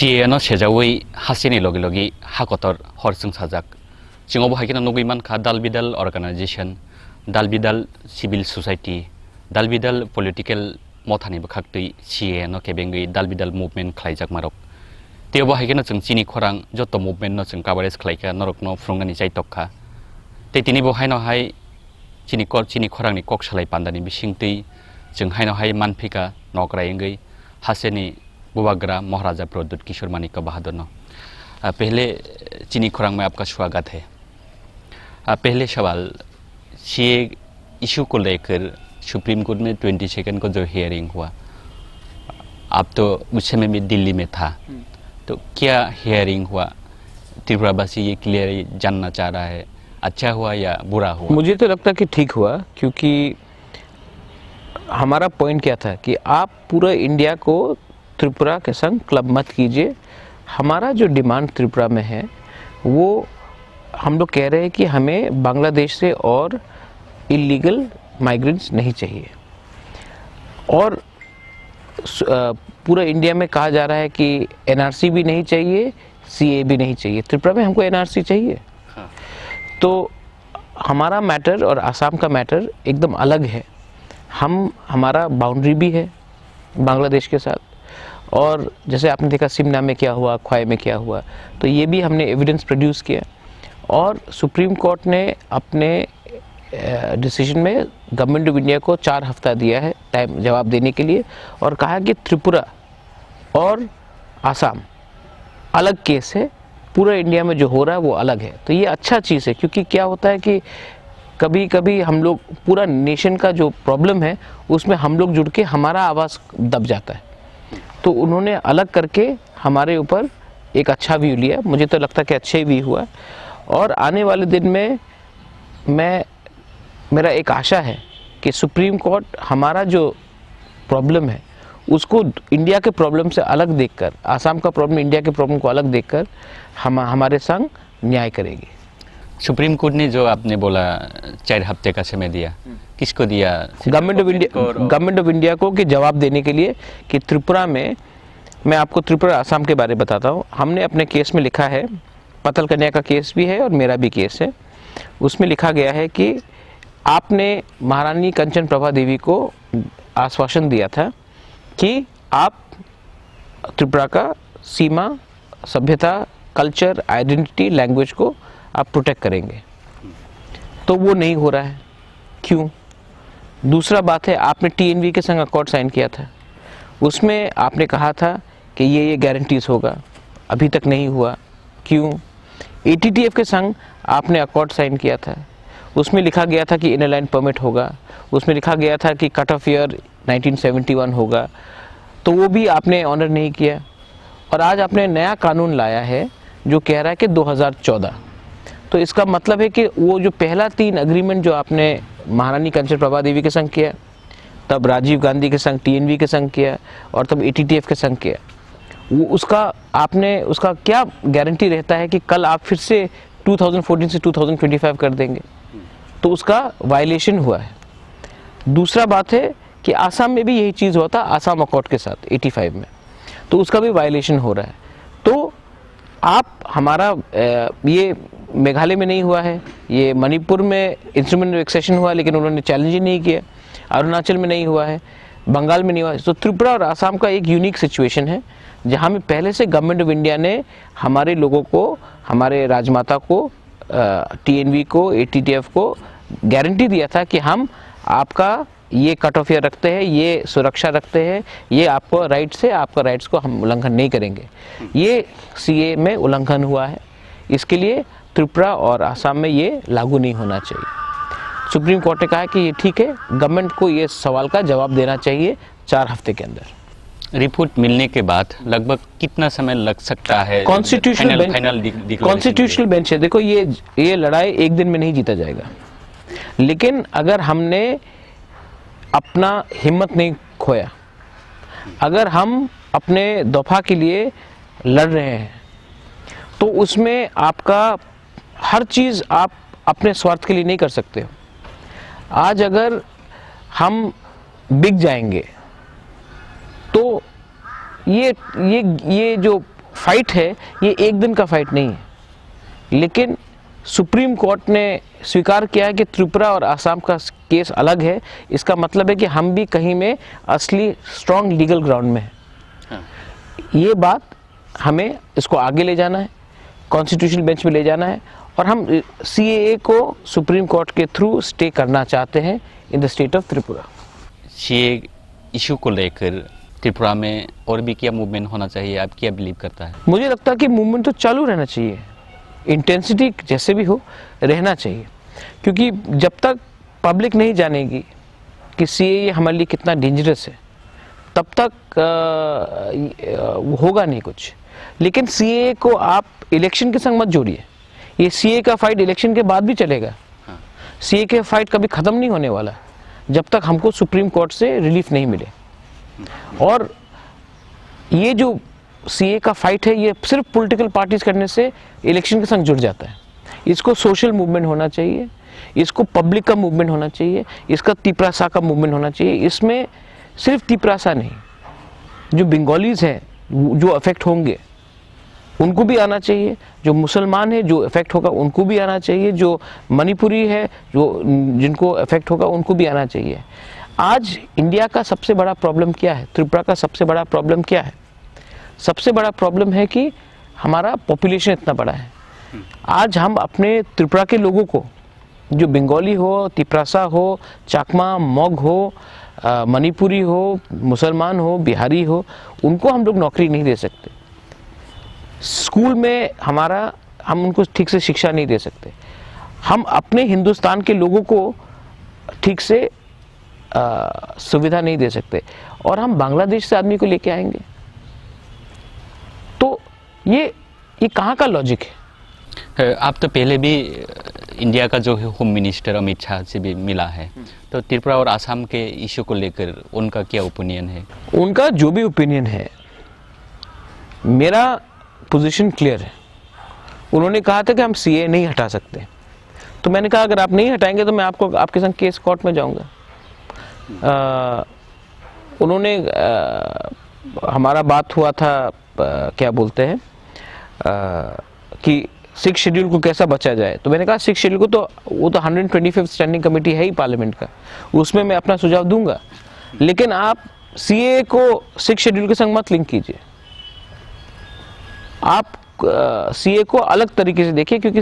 CA सेजावै हासिनि लगे लगे हाकतर हरसों साजाक चिंगो बहायकिना नगैमान खा दाल बिदाल अर्गानाइजेशन दाल बिदाल सिविल सोसाइटी दाल बिदाल पॉलिटिकल मथानि बखाक्तै CA केबेंगै दाल बिदाल मुभमेंट खालायजाक मारक तेव बहायकिना जों चिनि खरां जत मुभमेंट जों कभारेज खालायका नरकनो फ्रुंगानि जायतखा ते तिनि बहायनहाय चिनि खरांनि कक सालाय पान्दानि बिसिंतै जों हायनहाय मानफिका नगरायंगै हासेनि बुवाग्रा महाराजा प्रद्युत किशोर मानिक बहादुर नो पहले चीनी खुरांग में आपका स्वागत है। पहले सवाल CA इशू को लेकर सुप्रीम कोर्ट में 22 को जो हियरिंग हुआ, आप तो उस समय में दिल्ली में था, तो क्या हियरिंग हुआ त्रिपुरावासी ये क्लियर जानना चाह रहा है, अच्छा हुआ या बुरा हुआ? मुझे तो लगता है कि ठीक हुआ, क्योंकि हमारा पॉइंट क्या था कि आप पूरा इंडिया को त्रिपुरा के संग क्लब मत कीजिए। हमारा जो डिमांड त्रिपुरा में है वो हम लोग कह रहे हैं कि हमें बांग्लादेश से और इलीगल माइग्रेंट्स नहीं चाहिए। और पूरा इंडिया में कहा जा रहा है कि NRC भी नहीं चाहिए, CA भी नहीं चाहिए। त्रिपुरा में हमको NRC चाहिए। हाँ। तो हमारा मैटर और आसाम का मैटर एकदम अलग है। हमारा बाउंड्री भी है बांग्लादेश के साथ, और जैसे आपने देखा सिमना में क्या हुआ, ख्वाई में क्या हुआ, तो ये भी हमने एविडेंस प्रोड्यूस किया। और सुप्रीम कोर्ट ने अपने डिसीजन में गवर्नमेंट ऑफ इंडिया को 4 हफ्ता दिया है टाइम जवाब देने के लिए, और कहा कि त्रिपुरा और आसाम अलग केस है, पूरा इंडिया में जो हो रहा है वो अलग है। तो ये अच्छा चीज़ है, क्योंकि क्या होता है कि कभी कभी हम लोग पूरा नेशन का जो प्रॉब्लम है उसमें हम लोग जुड़ के हमारा आवाज़ दब जाता है। तो उन्होंने अलग करके हमारे ऊपर एक अच्छा व्यू लिया। मुझे तो लगता है कि अच्छे भी हुआ, और आने वाले दिन में मेरा एक आशा है कि सुप्रीम कोर्ट हमारा जो प्रॉब्लम है उसको इंडिया के प्रॉब्लम से अलग देखकर, आसाम का प्रॉब्लम इंडिया के प्रॉब्लम को अलग देखकर हमारे संग न्याय करेगी। सुप्रीम कोर्ट ने जो आपने बोला 4 हफ्ते का समय दिया, किसको दिया? गवर्नमेंट ऑफ इंडिया को कि जवाब देने के लिए कि त्रिपुरा में, मैं आपको त्रिपुरा आसाम के बारे में बताता हूँ। हमने अपने केस में लिखा है, पतल कन्या का केस भी है और मेरा भी केस है, उसमें लिखा गया है कि आपने महारानी कंचन प्रभा देवी को आश्वासन दिया था कि आप त्रिपुरा का सीमा, सभ्यता, कल्चर, आइडेंटिटी, लैंग्वेज को आप प्रोटेक्ट करेंगे। तो वो नहीं हो रहा है, क्यों? दूसरा बात है, आपने TNV के संग अकॉर्ड साइन किया था, उसमें आपने कहा था कि ये गारंटीज होगा, अभी तक नहीं हुआ, क्यों? ATTF के संग आपने अकॉर्ड साइन किया था, उसमें लिखा गया था कि इनर लाइन परमिट होगा, उसमें लिखा गया था कि कट ऑफ ईयर 1971 होगा, तो वो भी आपने ऑनर नहीं किया। और आज आपने नया कानून लाया है जो कह रहा है कि 2014। तो इसका मतलब है कि वो जो पहला 3 एग्रीमेंट जो आपने महारानी कंचन प्रभा देवी के संग किया, तब राजीव गांधी के संग TNV के संग किया, और तब ATTF के संग किया, वो उसका क्या गारंटी रहता है कि कल आप फिर से 2014 से 2025 कर देंगे? तो उसका वायलेशन हुआ है। दूसरा बात है कि आसाम में भी यही चीज़ हुआ था, आसाम अकॉर्ड के साथ 85 में, तो उसका भी वायलेशन हो रहा है। तो आप हमारा ये मेघालय में नहीं हुआ है, ये मणिपुर में इंस्ट्रूमेंट एक्सेशन हुआ लेकिन उन्होंने चैलेंज ही नहीं किया, अरुणाचल में नहीं हुआ है, बंगाल में नहीं हुआ है। तो त्रिपुरा और आसाम का एक यूनिक सिचुएशन है जहाँ में पहले से गवर्नमेंट ऑफ इंडिया ने हमारे लोगों को, हमारे राजमाता को, TNV को, ATTF को गारंटी दिया था कि हम आपका ये कट ऑफ ईयर रखते हैं, ये सुरक्षा रखते हैं, ये आपको राइट्स है, आपका राइट्स को हम उल्लंघन नहीं करेंगे। ये CA में उल्लंघन हुआ है, इसके लिए त्रिपुरा और आसाम में ये लागू नहीं होना चाहिए। सुप्रीम कोर्ट ने कहा कि ये ठीक है, गवर्नमेंट को ये सवाल का जवाब देना चाहिए 4 हफ्ते के अंदर। रिपोर्ट मिलने के बाद लगभग कितना समय लग सकता है? कॉन्स्टिट्यूशनल बेंच है। देखो, ये लड़ाई एक दिन में नहीं जीता जाएगा, लेकिन अगर हमने अपना हिम्मत नहीं खोया, अगर हम अपने दफा के लिए लड़ रहे हैं, तो उसमें आपका हर चीज़ आप अपने स्वार्थ के लिए नहीं कर सकते हो। आज अगर हम बिक जाएंगे तो ये जो फाइट है ये एक दिन का फाइट नहीं है, लेकिन सुप्रीम कोर्ट ने स्वीकार किया है कि त्रिपुरा और आसाम का केस अलग है। इसका मतलब है कि हम भी कहीं में असली स्ट्रॉन्ग लीगल ग्राउंड में हैं। हाँ। ये बात हमें इसको आगे ले जाना है, कॉन्स्टिट्यूशनल बेंच में ले जाना है, और हम CAA को सुप्रीम कोर्ट के थ्रू स्टे करना चाहते हैं in the state of Tripura. CAA issue को लेकर त्रिपुरा में और भी क्या मूवमेंट होना चाहिए, आप क्या बिलीव करता है? मुझे लगता है कि मूवमेंट तो चालू रहना चाहिए, इंटेंसिटी जैसे भी हो रहना चाहिए, क्योंकि जब तक पब्लिक नहीं जानेगी कि CAA हमारे लिए कितना डेंजरस है तब तक होगा नहीं कुछ। लेकिन CAA को आप इलेक्शन के संग मत जोड़िए, ये CAA का फाइट इलेक्शन के बाद भी चलेगा। CAA का फाइट कभी ख़त्म नहीं होने वाला जब तक हमको सुप्रीम कोर्ट से रिलीफ नहीं मिले। और ये जो CAA का फाइट है ये सिर्फ पॉलिटिकल पार्टीज करने से इलेक्शन के संग जुड़ जाता है। इसको सोशल मूवमेंट होना चाहिए, इसको पब्लिक का मूवमेंट होना चाहिए, इसका तिपरासा का मूवमेंट होना चाहिए। इसमें सिर्फ तिपरासा नहीं, जो बंगालीज हैं जो अफेक्ट होंगे उनको भी आना चाहिए, जो मुसलमान है जो अफेक्ट होगा उनको भी आना चाहिए, जो मणिपुरी है जो जिनको अफेक्ट होगा उनको भी आना चाहिए। आज इंडिया का सबसे बड़ा प्रॉब्लम क्या है, त्रिपुरा का सबसे बड़ा प्रॉब्लम क्या है? सबसे बड़ा प्रॉब्लम है कि हमारा पॉपुलेशन इतना बड़ा है। आज हम अपने त्रिपुरा के लोगों को, जो बंगाली हो, तिपरासा हो, चाकमा, मॉग हो, मणिपुरी हो, मुसलमान हो, बिहारी हो, उनको हम लोग नौकरी नहीं दे सकते। स्कूल में हम उनको ठीक से शिक्षा नहीं दे सकते। हम अपने हिंदुस्तान के लोगों को ठीक से सुविधा नहीं दे सकते, और हम बांग्लादेश से आदमी को लेके आएंगे तो ये कहाँ का लॉजिक है? आप तो पहले भी इंडिया का जो होम मिनिस्टर अमित शाह से भी मिला है, तो त्रिपुरा और आसाम के इशू को लेकर उनका क्या ओपिनियन है? उनका जो भी ओपिनियन है, मेरा पोजीशन क्लियर है। उन्होंने कहा था कि हम CAA नहीं हटा सकते, तो मैंने कहा अगर आप नहीं हटाएंगे तो मैं आपके संग केस कोर्ट में जाऊंगा। उन्होंने हमारा बात हुआ था क्या बोलते हैं कि 6 शेड्यूल को कैसा बचा जाए, तो मैंने कहा 6 शेड्यूल को तो वो तो 125th स्टैंडिंग कमेटी है ही पार्लियामेंट का, उसमें मैं अपना सुझाव दूंगा, लेकिन आप CAA को 6 शेड्यूल के संग मत लिंक कीजिए। आप CAA को अलग तरीके से देखिए, क्योंकि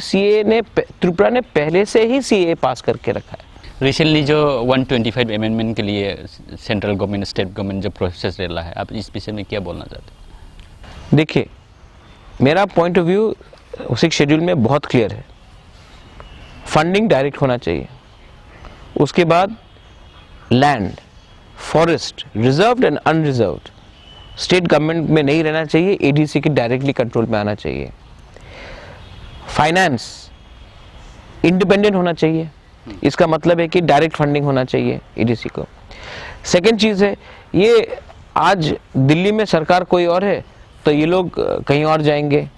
त्रिपुरा ने पहले से ही CAA पास करके रखा है। रिसेंटली जो 125 अमेंडमेंट के लिए सेंट्रल गवर्नमेंट, स्टेट गवर्नमेंट जो प्रोसेस चल रहा है, आप इस विषय में क्या बोलना चाहते हैं? देखिए, मेरा पॉइंट ऑफ व्यू 6 शेड्यूल में बहुत क्लियर है। फंडिंग डायरेक्ट होना चाहिए, उसके बाद land, forest, reserved and unreserved state government में नहीं रहना चाहिए, ADC के डायरेक्टली कंट्रोल में आना चाहिए। फाइनेंस इंडिपेंडेंट होना चाहिए, इसका मतलब है कि डायरेक्ट फंडिंग होना चाहिए ADC को। सेकेंड चीज़ है, ये आज दिल्ली में सरकार कोई और है तो ये लोग कहीं और जाएंगे,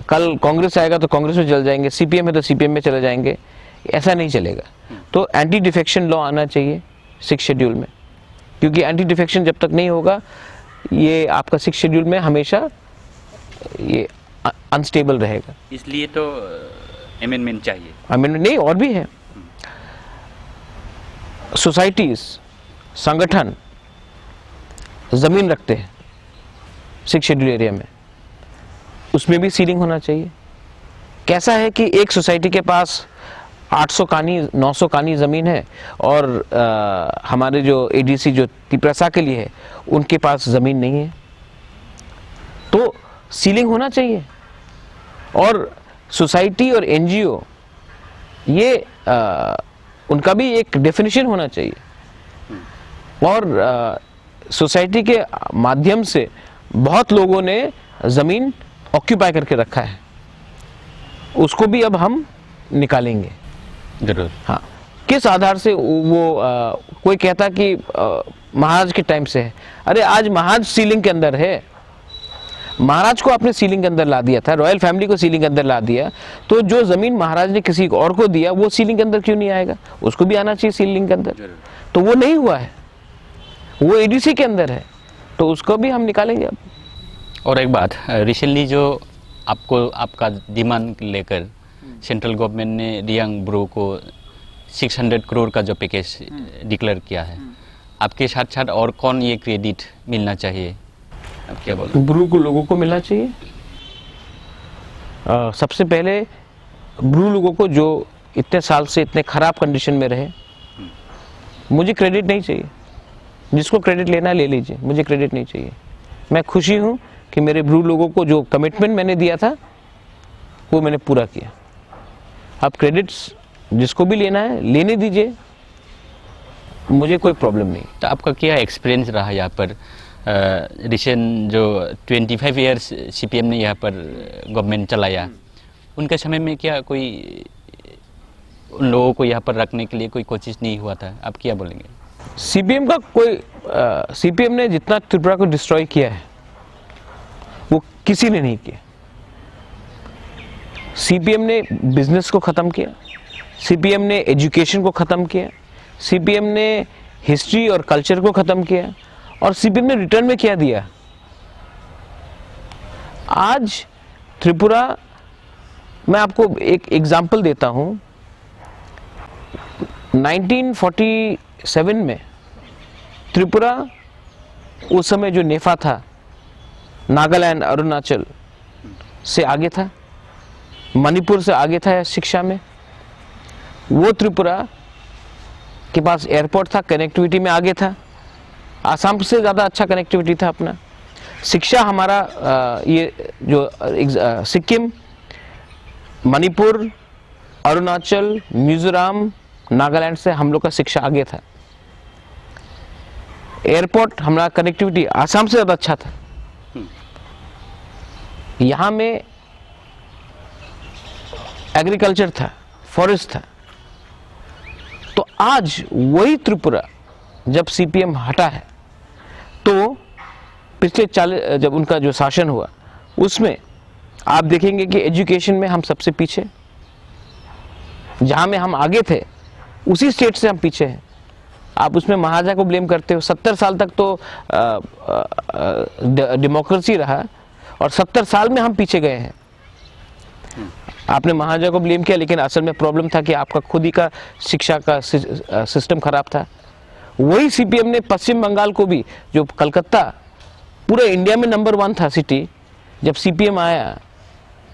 कल कांग्रेस आएगा तो कांग्रेस में चले जाएंगे, CPM है तो CPM में चले जाएंगे, ऐसा नहीं चलेगा। तो एंटी डिफेक्शन लॉ आना चाहिए 6 शेड्यूल में, क्योंकि एंटी डिफेक्शन जब तक नहीं होगा ये आपका 6 शेड्यूल में हमेशा ये अनस्टेबल रहेगा। इसलिए तो अमेंडमेंट चाहिए। अमेंडमेंट नहीं, और भी है। सोसाइटीज, संगठन जमीन रखते हैं 6 शेड्यूल एरिया में, उसमें भी सीलिंग होना चाहिए। कैसा है कि एक सोसाइटी के पास 800 कानी 900 कानी ज़मीन है और हमारे जो ADC जो तिपरासा के लिए है उनके पास ज़मीन नहीं है, तो सीलिंग होना चाहिए। और सोसाइटी और NGO ये उनका भी एक डेफिनेशन होना चाहिए, और सोसाइटी के माध्यम से बहुत लोगों ने ज़मीन ऑक्यूपाई करके रखा है, उसको भी अब हम निकालेंगे जरूर। हाँ, किस आधार से वो कोई कहता कि महाराज के टाइम से है, अरे आज महाराज सीलिंग के अंदर है, महाराज को आपने सीलिंग के अंदर ला दिया था, रॉयल फैमिली को सीलिंग के अंदर ला दिया, तो जो जमीन महाराज ने किसी और को दिया वो सीलिंग के अंदर क्यों नहीं आएगा? उसको भी आना चाहिए सीलिंग के अंदर। तो वो नहीं हुआ है, वो ADC के अंदर है, तो उसको भी हम निकालेंगे अब। और एक बात, रिसेंटली जो आपको आपका डिमांड लेकर सेंट्रल गवर्नमेंट ने रियांग ब्रो को 600 करोड़ का जो पैकेज डिक्लेयर किया है, आपके साथ साथ और कौन ये क्रेडिट मिलना चाहिए, आप क्या बोल? ब्रू को लोगों को मिलना चाहिए। सबसे पहले ब्रू लोगों को जो इतने साल से इतने खराब कंडीशन में रहे, मुझे क्रेडिट नहीं चाहिए। जिसको क्रेडिट लेना है ले लीजिए, मुझे क्रेडिट नहीं चाहिए। मैं खुशी हूँ कि मेरे ब्रू लोगों को जो कमिटमेंट मैंने दिया था वो मैंने पूरा किया। अब क्रेडिट्स जिसको भी लेना है लेने दीजिए, मुझे कोई प्रॉब्लम नहीं। तो आपका क्या एक्सपीरियंस रहा यहाँ पर? रिसेंट जो 25 ईयर्स सीपीएम ने यहाँ पर गवर्नमेंट चलाया, उनके समय में क्या कोई उन लोगों को यहाँ पर रखने के लिए कोई कोशिश नहीं हुआ था? आप क्या बोलेंगे? सीपीएम का कोई सीपीएम ने जितना त्रिपुरा को डिस्ट्रॉय किया है वो किसी ने नहीं किया। सीपीएम ने बिजनेस को खत्म किया, सीपीएम ने एजुकेशन को खत्म किया, सीपीएम ने हिस्ट्री और कल्चर को खत्म किया, और सीपीएम ने रिटर्न में क्या दिया? आज त्रिपुरा, मैं आपको एक एग्जांपल देता हूं। 1947 में त्रिपुरा उस समय जो नेफा था, नागालैंड अरुणाचल से आगे था, मणिपुर से आगे था शिक्षा में। वो त्रिपुरा के पास एयरपोर्ट था, कनेक्टिविटी में आगे था, आसाम से ज़्यादा अच्छा कनेक्टिविटी था अपना। शिक्षा हमारा ये जो सिक्किम, मणिपुर, अरुणाचल, मिजोरम, नागालैंड से हम लोग का शिक्षा आगे था। एयरपोर्ट, हमारा कनेक्टिविटी आसाम से ज़्यादा अच्छा था। यहाँ में एग्रीकल्चर था, फॉरेस्ट था। तो आज वही त्रिपुरा जब सीपीएम हटा है, तो पिछले 40 जब उनका जो शासन हुआ उसमें आप देखेंगे कि एजुकेशन में हम सबसे पीछे, जहां में हम आगे थे उसी स्टेट से हम पीछे हैं। आप उसमें महाराजा को ब्लेम करते हो। 70 साल तक तो डेमोक्रेसी रहा और 70 साल में हम पीछे गए हैं। आपने महाराजा को ब्लेम किया, लेकिन असल में प्रॉब्लम था कि आपका खुद ही का शिक्षा का सिस्टम खराब था। वही सीपीएम ने पश्चिम बंगाल को भी, जो कलकत्ता पूरे इंडिया में नंबर 1 था सिटी, जब सीपीएम आया,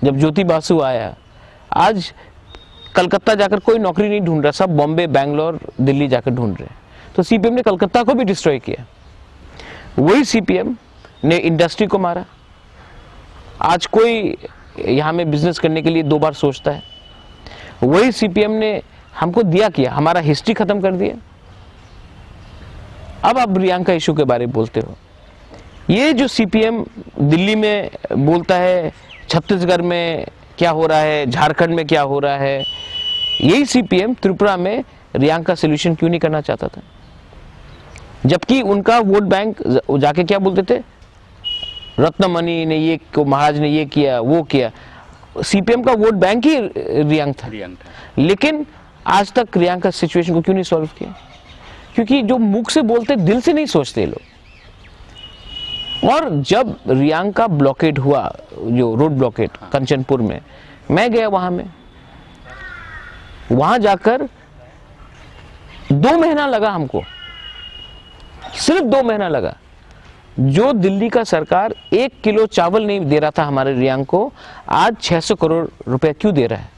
जब ज्योति बासु आया, आज कलकत्ता जाकर कोई नौकरी नहीं ढूंढ रहा, सब बॉम्बे, बैंगलोर, दिल्ली जाकर ढूंढ रहे। तो सीपीएम ने कलकत्ता को भी डिस्ट्रॉय किया। वही सीपीएम ने इंडस्ट्री को मारा। आज कोई यहाँ में बिजनेस करने के लिए 2 बार सोचता है। वही सीपीएम ने हमको दिया किया, हमारा हिस्ट्री खत्म कर दिया। अब आप रियांग का इशू के बारे में बोलते हो। ये जो सीपीएम दिल्ली में बोलता है, छत्तीसगढ़ में क्या हो रहा है, झारखंड में क्या हो रहा है, यही सीपीएम त्रिपुरा में रियांग का सोल्यूशन क्यों नहीं करना चाहता था? जबकि उनका वोट बैंक जाके क्या बोलते थे, रत्नमणि ने ये, महाराज ने ये किया, वो किया। सीपीएम का वोट बैंक ही रियांग था। लेकिन आज तक रियांग का सिचुएशन को क्यों नहीं सॉल्व किया? क्योंकि जो मुख से बोलते दिल से नहीं सोचते लोग। और जब रियांग का ब्लॉकेड हुआ, जो रोड ब्लॉकेड कंचनपुर में, मैं गया वहां जाकर 2 महीना लगा हमको, सिर्फ 2 महीना लगा। जो दिल्ली का सरकार 1 किलो चावल नहीं दे रहा था हमारे रियांग को, आज 600 करोड़ रुपए क्यों दे रहा है?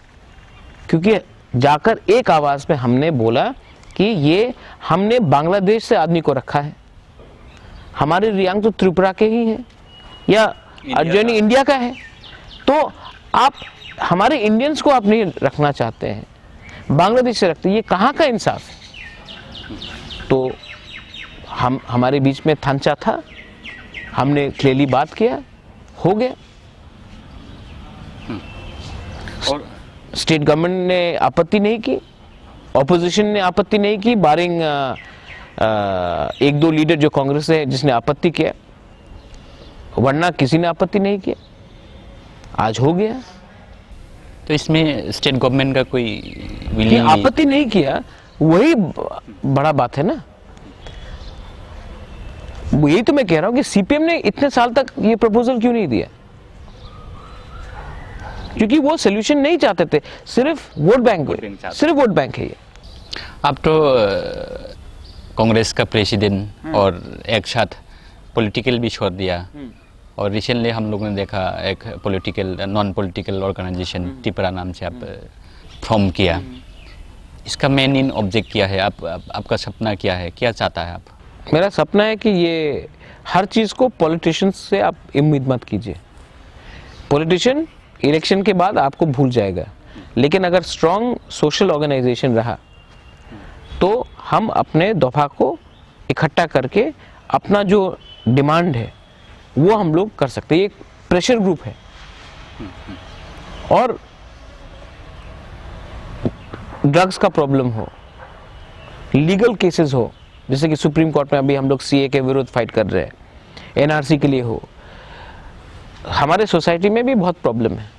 क्योंकि जाकर एक आवाज में हमने बोला कि ये हमने बांग्लादेश से आदमी को रखा है। हमारे रियांग तो त्रिपुरा के ही हैं या अर्जेंटी इंडिया का है। तो आप हमारे इंडियंस को आप नहीं रखना चाहते हैं, बांग्लादेश से रखते हैं। ये कहाँ का इंसाफ है? तो हमारे बीच में थांचा था, हमने क्लियरली बात किया, हो गया। और स्टेट गवर्नमेंट ने आपत्ति नहीं की, ऑपोजिशन ने आपत्ति नहीं की, बारिंग 1-2 लीडर जो कांग्रेस है जिसने आपत्ति किया, वरना किसी ने आपत्ति नहीं किया। आज हो गया। तो इसमें स्टेट गवर्नमेंट का कोई आपत्ति नहीं किया, वही बड़ा बात है ना। यही तो मैं कह रहा हूं कि सीपीएम ने इतने साल तक ये प्रपोजल क्यों नहीं दिया, क्योंकि वो सोल्यूशन नहीं चाहते थे, सिर्फ वोट बैंक सिर्फ वोट बैंक है ये। अब तो कांग्रेस का प्रेसिडेंट और एक साथ पॉलिटिकल भी छोड़ दिया, और रिसेंटली हम लोगों ने देखा एक political non political organization Tripura नाम से आप फॉर्म किया। इसका मेन इन ऑब्जेक्ट क्या है, आपका सपना क्या है, क्या चाहता है आप? मेरा सपना है कि ये हर चीज़ को पॉलिटिशियंस से आप उम्मीद मत कीजिए। पॉलिटिशियन इलेक्शन के बाद आपको भूल जाएगा, लेकिन अगर स्ट्रॉन्ग सोशल ऑर्गेनाइजेशन रहा तो हम अपने दफा को इकट्ठा करके अपना जो डिमांड है वो हम लोग कर सकते हैं। ये एक प्रेशर ग्रुप है, और ड्रग्स का प्रॉब्लम हो, लीगल केसेस हो, जैसे कि सुप्रीम कोर्ट में अभी हम लोग सीए के विरुद्ध फाइट कर रहे हैं, एनआरसी के लिए हो, हमारे सोसाइटी में भी बहुत प्रॉब्लम है।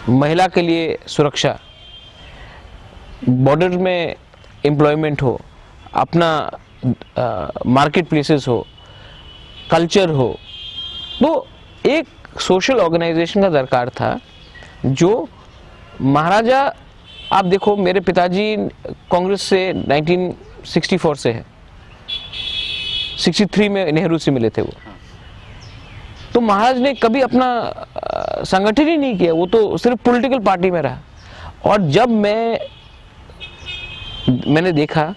महिला के लिए सुरक्षा, बॉर्डर में एम्प्लॉयमेंट हो, अपना मार्केट प्लेसेस हो, कल्चर हो, तो एक सोशल ऑर्गेनाइजेशन का दरकार था। जो महाराजा, आप देखो मेरे पिताजी कांग्रेस से 1964 से है, 63 में नेहरू से मिले थे वो, तो महाराज ने कभी अपना संगठन ही नहीं किया, वो तो सिर्फ पॉलिटिकल पार्टी में रहा। और जब मैंने देखा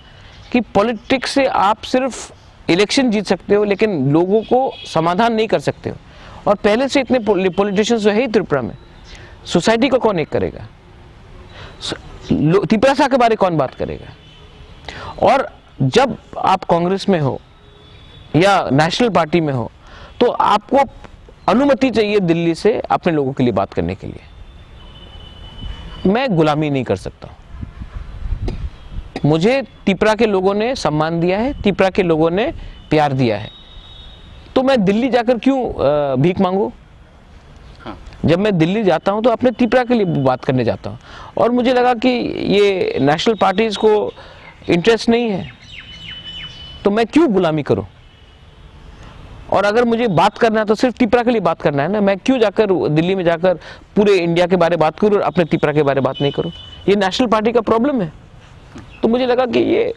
कि पॉलिटिक्स से आप सिर्फ इलेक्शन जीत सकते हो, लेकिन लोगों को समाधान नहीं कर सकते हो। और पहले से इतने पॉलिटिशियंस जो है ही त्रिपुरा में, सोसाइटी को कौन एक करेगा, त्रिपुरा के बारे कौन बात करेगा? और जब आप कांग्रेस में हो या नेशनल पार्टी में हो, तो आपको अनुमति चाहिए दिल्ली से अपने लोगों के लिए बात करने के लिए। मैं गुलामी नहीं कर सकता। मुझे त्रिपुरा के लोगों ने सम्मान दिया है, त्रिपुरा के लोगों ने प्यार दिया है, तो मैं दिल्ली जाकर क्यों भीख मांगू? जब मैं दिल्ली जाता हूं तो अपने त्रिपुरा के लिए बात करने जाता हूं। और मुझे लगा कि ये नेशनल पार्टीज को इंटरेस्ट नहीं है, तो मैं क्यों गुलामी करूं? और अगर मुझे बात करना है तो सिर्फ त्रिपुरा के लिए बात करना है ना, मैं क्यों जाकर दिल्ली में जाकर पूरे इंडिया के बारे में बात करूं और अपने त्रिपुरा के बारे में बात नहीं करूं? ये नेशनल पार्टी का प्रॉब्लम है। तो मुझे लगा कि ये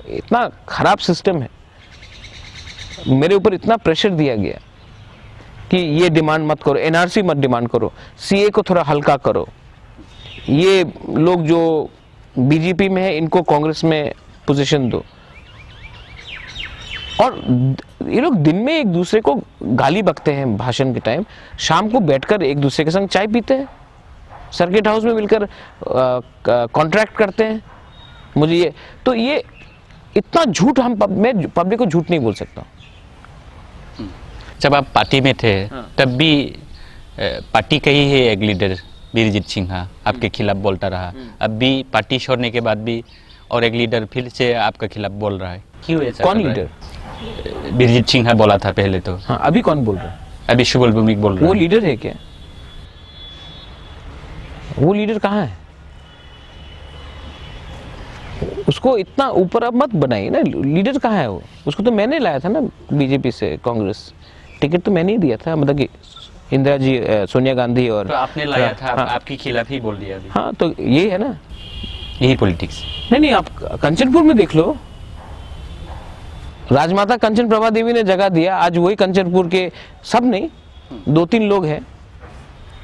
इतना खराब सिस्टम है, मेरे ऊपर इतना प्रेशर दिया गया कि ये डिमांड मत करो, एनआरसी मत डिमांड करो, सीए को थोड़ा हल्का करो, ये लोग जो बीजेपी में है इनको कांग्रेस में पोजीशन दो। और ये लोग दिन में एक दूसरे को गाली बकते हैं भाषण के टाइम, शाम को बैठकर एक दूसरे के संग चाय पीते हैं, सर्किट हाउस में मिलकर कॉन्ट्रैक्ट करते हैं। मुझे ये इतना झूठ, मैं पब्लिक को झूठ नहीं बोल सकता। जब आप पार्टी में थे तब भी पार्टी का ही है एक लीडर बीरजीत सिन्हा आपके खिलाफ बोलता रहा, अब भी पार्टी छोड़ने के बाद भी और एक लीडर फिर से आपके खिलाफ बोल रहा है, क्यों ऐसा? कौन लीडर? बीरजीत सिन्हा बोला था पहले तो। हाँ, अभी कौन बोल रहा है? अभी शुभल भूमिक बोल रहा है। वो लीडर है क्या? वो लीडर कहाँ है? उसको इतना ऊपर अब मत बनाइए ना, लीडर कहाँ है वो? उसको तो मैंने लाया था ना बीजेपी से, कांग्रेस टिकट तो मैंने ही दिया था, मतलब कि इंदिरा जी, सोनिया गांधी, और तो आपने लाया था। हाँ, आपकी खिलाफ ही बोल दिया अभी। हाँ, तो ये है ना, यही पॉलिटिक्स। नहीं, आप कंचनपुर में देख लो, राजमाता कंचन प्रभा देवी ने जगह दिया, आज वही कंचनपुर के सब नहीं, 2-3 लोग हैं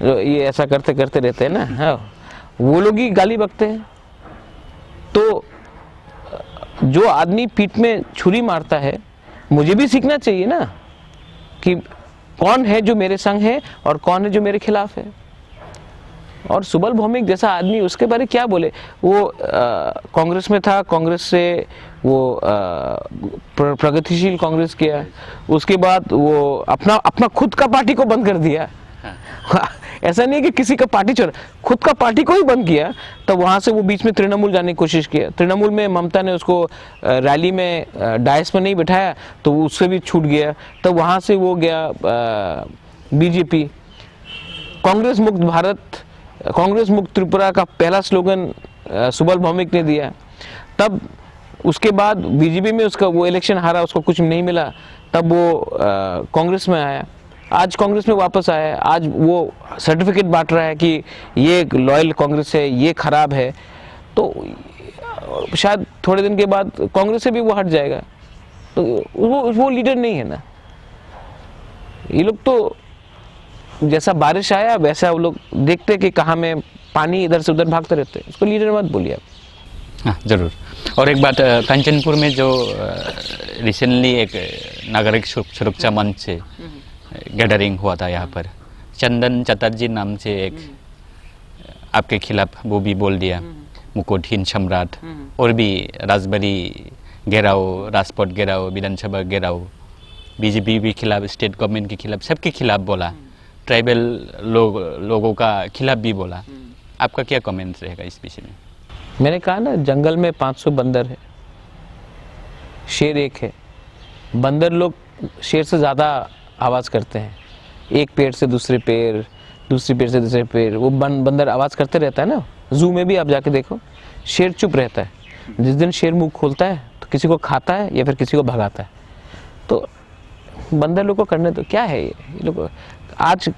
जो ये ऐसा करते करते रहते हैं ना, हाँ, वो लोग ही गाली बकते हैं। तो जो आदमी पीठ में छुरी मारता है, मुझे भी सीखना चाहिए ना कि कौन है जो मेरे संग है और कौन है जो मेरे खिलाफ है। और सुबल भौमिक जैसा आदमी, उसके बारे क्या बोले? वो कांग्रेस में था, कांग्रेस से वो प्रगतिशील कांग्रेस किया, उसके बाद वो अपना खुद का पार्टी को बंद कर दिया। हाँ। ऐसा नहीं है कि किसी का पार्टी छोड़, खुद का पार्टी को ही बंद किया। तब वहां से वो बीच में तृणमूल जाने की कोशिश किया, तृणमूल में ममता ने उसको रैली में डायस में नहीं बिठाया तो उससे भी छूट गया। तब वहां से वो गया बीजेपी। कांग्रेस मुक्त भारत, कांग्रेस मुक्त त्रिपुरा का पहला स्लोगन सुबल भौमिक ने दिया। तब उसके बाद बीजेपी में उसका वो इलेक्शन हारा, उसको कुछ नहीं मिला, तब वो कांग्रेस में आया, आज कांग्रेस में वापस आया, आज वो सर्टिफिकेट बांट रहा है कि ये लॉयल कांग्रेस है, ये खराब है। तो शायद थोड़े दिन के बाद कांग्रेस से भी वो हट जाएगा। तो वो लीडर नहीं है ना। ये लोग तो जैसा बारिश आया वैसा वो लोग देखते कि कहाँ में पानी इधर से उधर भागते रहते हैं। उसको लीडर मत बोलिए आप। हाँ जरूर। और एक बात, कंचनपुर में जो रिसेंटली एक नागरिक सुरक्षा मंच से गैदरिंग हुआ था, यहाँ पर चंदन चटर्जी नाम से एक आपके खिलाफ वो भी बोल दिया, मुकुटहीन सम्राट, और भी राजबाड़ी घेराव, राजपथ घेराव, विधानसभा घेराव, बीजेपी भी खिलाफ, स्टेट गवर्नमेंट के खिलाफ, सबके खिलाफ बोला, ट्राइबल लोगों का खिलाफ भी बोला। आपका क्या कमेंट रहेगा इस विषय में? मैंने कहा ना, जंगल में 500 बंदर है, शेर एक है। बंदर लोग शेर से ज़्यादा आवाज़ करते हैं, एक पेड़ से दूसरे पेड़, दूसरे पेड़ से दूसरे पेड़, वो बंदर आवाज़ करते रहता है ना। जू में भी आप जाके देखो, शेर चुप रहता है, जिस दिन शेर मुंह खोलता है तो किसी को खाता है या फिर किसी को भगाता है। तो बंदर लोग को करने तो क्या है, ये लोग आज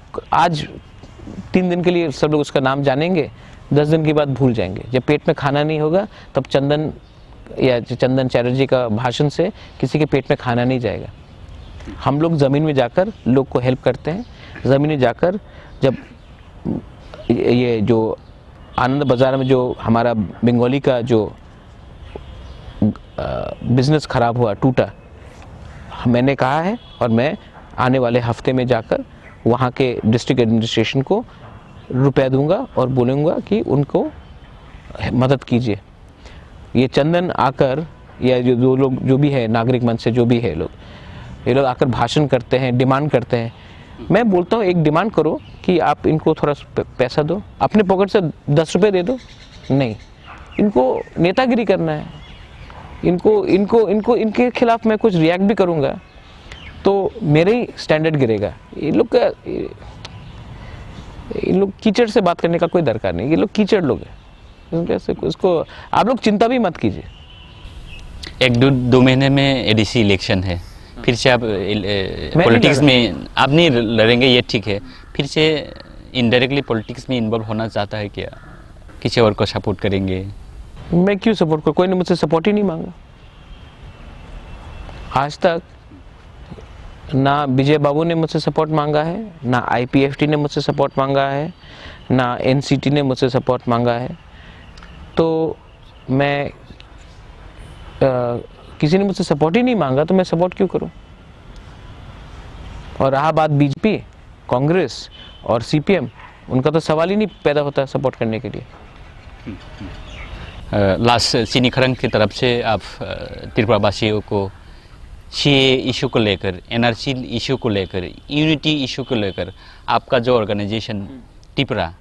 3 दिन के लिए सब लोग उसका नाम जानेंगे, 10 दिन के बाद भूल जाएंगे। जब पेट में खाना नहीं होगा तब चंदन चटर्जी का भाषण से किसी के पेट में खाना नहीं जाएगा। हम लोग ज़मीन में जाकर लोग को हेल्प करते हैं। ज़मीन में जाकर जब ये जो आनंद बाज़ार में जो हमारा बंगाली का जो बिज़नेस ख़राब हुआ, टूटा, मैंने कहा है और मैं आने वाले हफ्ते में जाकर वहाँ के डिस्ट्रिक्ट एडमिनिस्ट्रेशन को रुपया दूंगा और बोलूँगा कि उनको मदद कीजिए। ये चंदन आकर या जो लोग जो भी है नागरिक मंच से जो भी है ये लोग आकर भाषण करते हैं, डिमांड करते हैं। मैं बोलता हूँ एक डिमांड करो कि आप इनको थोड़ा पैसा दो, अपने पॉकेट से 10 रुपये दे दो। नहीं, इनको नेतागिरी करना है, इनके खिलाफ मैं कुछ रिएक्ट भी करूँगा तो मेरे ही स्टैंडर्ड गिरेगा। इन लोग कीचड़ से बात करने का कोई दरकार नहीं, ये लोग कीचड़ लोग हैं। कैसे उसको आप लोग चिंता भी मत कीजिए। 1-2 महीने में एडीसी इलेक्शन है, फिर से आप पॉलिटिक्स में आप नहीं लड़ेंगे, ये ठीक है, फिर से इनडायरेक्टली पॉलिटिक्स में इन्वॉल्व होना चाहता है क्या? किसी और को सपोर्ट करेंगे? मैं क्यों सपोर्ट करूँ? कोई ने मुझसे सपोर्ट ही नहीं मांगा आज तक। ना विजय बाबू ने मुझसे सपोर्ट मांगा है, ना आईपीएफटी ने मुझसे सपोर्ट मांगा है, ना एनसीटी ने मुझसे सपोर्ट मांगा है। तो मैं किसी ने मुझसे सपोर्ट ही नहीं मांगा तो मैं सपोर्ट क्यों करूं? और रहा बात बीजेपी, कांग्रेस और सीपीएम, उनका तो सवाल ही नहीं पैदा होता सपोर्ट करने के लिए। लास्ट चीनी खरंग की तरफ से आप त्रिपुरा वासियों को सीए इशू को लेकर, एनआरसी इशू को लेकर, यूनिटी इशू को लेकर आपका जो ऑर्गेनाइजेशन त्रिपुरा,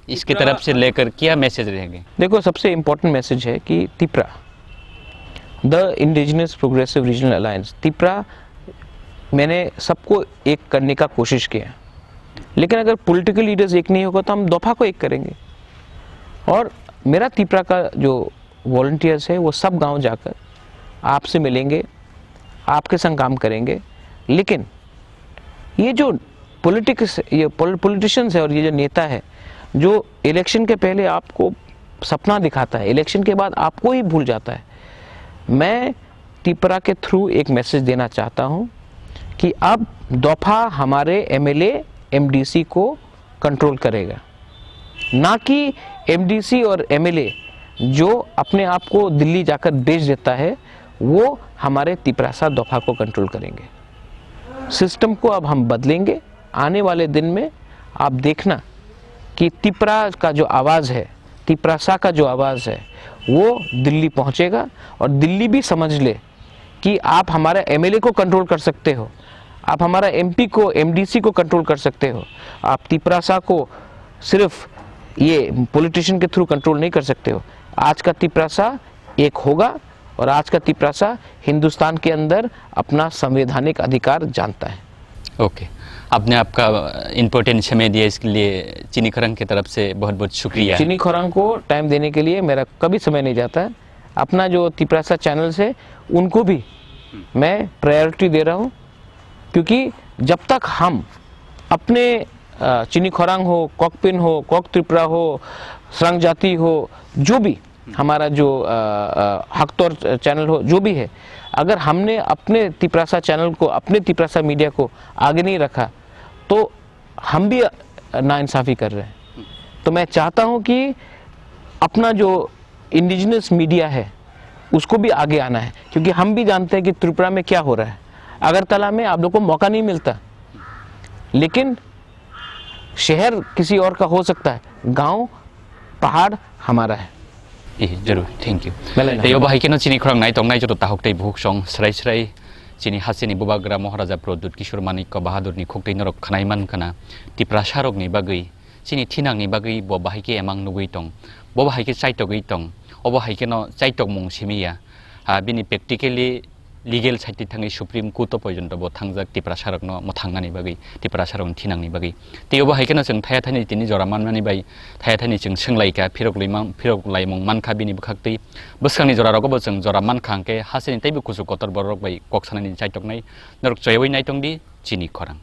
इसके तरफ से लेकर क्या मैसेज रहेंगे? देखो, सबसे इम्पोर्टेंट मैसेज है कि Tripura, the indigenous progressive regional alliance, Tripura, मैंने सबको एक करने का कोशिश किया, लेकिन अगर पॉलिटिकल लीडर्स एक नहीं होगा तो हम दफा को एक करेंगे। और मेरा त्रिपुरा का जो वॉलंटियर्स है वो सब गांव जाकर आपसे मिलेंगे, आपके संग काम करेंगे। लेकिन ये जो पॉलिटिशियंस है और ये जो नेता है जो इलेक्शन के पहले आपको सपना दिखाता है, इलेक्शन के बाद आपको ही भूल जाता है, मैं त्रिपुरा के थ्रू एक मैसेज देना चाहता हूँ कि अब दफा हमारे एमएलए एमडीसी को कंट्रोल करेगा, ना कि एमडीसी और एमएलए जो अपने आप को दिल्ली जाकर बेच देता है वो हमारे त्रिपुरा दफा को कंट्रोल करेंगे। सिस्टम को अब हम बदलेंगे। आने वाले दिन में आप देखना कि त्रिपुरा का जो आवाज़ है, त्रिपुरा का जो आवाज़ है वो दिल्ली पहुंचेगा और दिल्ली भी समझ ले कि आप हमारे एमएलए को कंट्रोल कर सकते हो, आप हमारा एमपी को, एमडीसी को कंट्रोल कर सकते हो, आप त्रिपुरा को सिर्फ ये पॉलिटिशियन के थ्रू कंट्रोल नहीं कर सकते हो। आज का त्रिपुरा एक होगा और आज का त्रिपुरा हिंदुस्तान के अंदर अपना संवैधानिक अधिकार जानता है। ओके, आपने आपका इम्पोर्टेंट समय दिया, इसके लिए चीनी खरंग की तरफ से बहुत बहुत शुक्रिया। चीनी खरंग को टाइम देने के लिए मेरा कभी समय नहीं जाता है। अपना जो तिपरासा चैनल्स है उनको भी मैं प्रायोरिटी दे रहा हूँ, क्योंकि जब तक हम अपने चिनी खोरांग हो, कॉकपिन हो, कॉक त्रिपुरा हो, सरंग जाति हो, जो भी हमारा जो हकतौर चैनल हो, जो भी है, अगर हमने अपने तिपरासा चैनल को, अपने तिपरासा मीडिया को आगे नहीं रखा तो हम भी नाइंसाफ़ी कर रहे हैं। तो मैं चाहता हूं कि अपना जो इंडिजिनस मीडिया है उसको भी आगे आना है, क्योंकि हम भी जानते हैं कि त्रिपुरा में क्या हो रहा है। अगरतला में आप लोग को मौका नहीं मिलता, लेकिन शहर किसी और का हो सकता है, गांव पहाड़ हमारा है। जरूर, थैंक यू। Melena. यो बाहाय के न चिनी खरंग नाय तंग नाय जो ताहकते भुक सं स्राय स्राय चिनी हासिनी बुबाग्रा महाराजा प्रदुत किशोर मानिक बहादुर नि खोकते नरक खनाय मान खाना तिप्रासा रक नि बागै चिनी थिनांग नि बागै ब बाहाय के एमांग नुगै तंग ब बाहाय के चाइटगै तंग अब बाहाय के न चाइटक मुं सिमिया बिनि प्रेक्टिकली लीगल साइड थाङै सुप्रीम कोर्ट पर्यन्त ब थांजाक तिप्रासा रक न मथांगानि बागै तिप्रासा रक थिनांनि बागै तेयो बाहाय के न जों थाया थानि तिनि जरा मानमानि बाय थाया थानि जों सोंलायका फिरक लाइमं मानखा बिनि बखाक्तै बसखांनि जरा रगबो जों जरा मानखांके हासिनि तैबो कुसु कतर बरक बाय कक्सानानि चाइटक नाय नरक जयवै नाय तंदि चिनी खरां।